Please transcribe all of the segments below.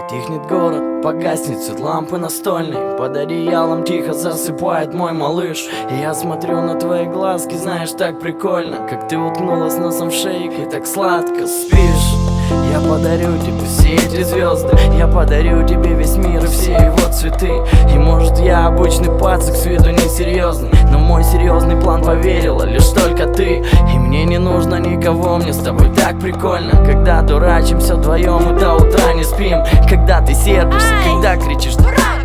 Затихнет город, погаснет свет лампы настольной, под одеялом тихо засыпает мой малыш. И я смотрю на твои глазки, знаешь, так прикольно, как ты уткнулась носом в шейк и так сладко спишь. Я подарю тебе все эти звезды, я подарю тебе весь мир и все его цветы. И может я обычный пацик, с виду несерьезный, но в мой серьезный план поверила лишь только ты. И мне не нужно никого, мне с тобой так прикольно, когда дурачимся вдвоем и до утра не спим. Когда ты сердишься, когда кричишь «Дурак!»,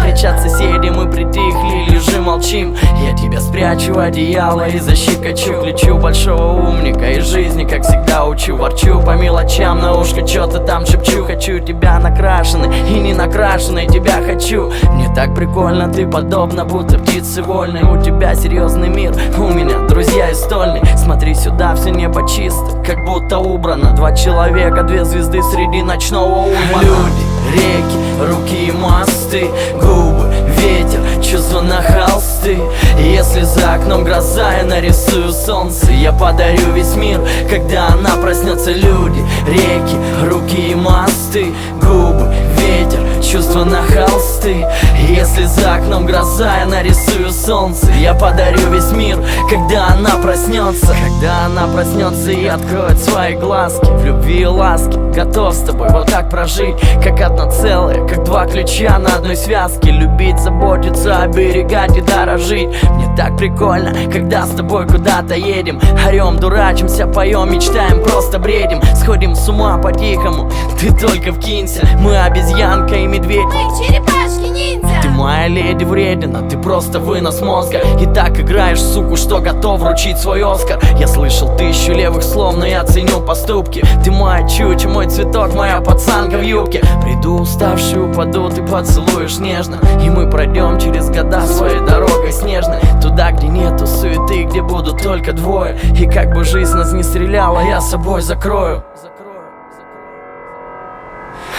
кричат соседи, мы притихли, лежим, молчим. Я тебя спрячу в одеяло и защекочу, кричу большого умника из жизни, как всегда учу. Ворчу по мелочам, на ушко что-то там шепчу. Хочу тебя накрашенной и не накрашенной, тебя хочу. Мне так прикольно, ты подобна будто птице вольной. У тебя серьезный мир, у меня друзья из стольной. Смотри сюда, все небо чисто, как будто убрано. Два человека, две звезды среди ночного умора. Люди, реки, руки и мосты, губы, ветер, чувства на холсты. Если за окном гроза, я нарисую солнце. Я подарю весь мир, когда она проснется. Люди, реки, руки и мосты, губы, ветер, чувства на холсты. Если за окном гроза, я нарисую солнце. Я подарю весь мир, когда она проснется. Когда она проснется и откроет свои глазки, в любви и ласке готов с тобой вот так прожить, как одно целое, как два ключа на одной связке. Любить, заботиться, оберегать и дорожить. Мне так прикольно, когда с тобой куда-то едем, орем, дурачимся, поем, мечтаем, просто бредим. Сходим с ума по-тихому, ты только вкинься. Мы обезьянка и медведь, мы черепашки-ниндзя. Ты моя леди вредина, ты просто вынос мозга. И так играешь, суку, что готов вручить свой Оскар. Я слышал 1000 левых слов, но я ценю поступки. Ты моя чуча, мой цветок, моя пацанка в юбке. Приду уставший, упаду, ты поцелуешь нежно, и мы пройдем через года своей дорогой снежной. Туда, где нету суеты, где будут только двое. И как бы жизнь нас не стреляла, я собой закрою.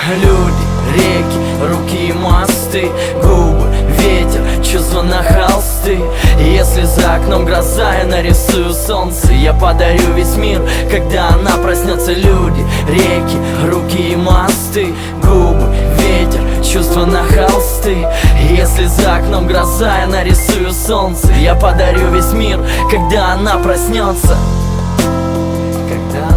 Люди, реки, руки и мосты, губы, ветер, чувства на холсты. Если за окном гроза, я нарисую солнце. Я подарю весь мир, когда она проснется. Люди, реки, руки и мосты, губы, ветер, чувства на холсты. Если за окном гроза, я нарисую солнце. Я подарю весь мир, когда она проснется. Когда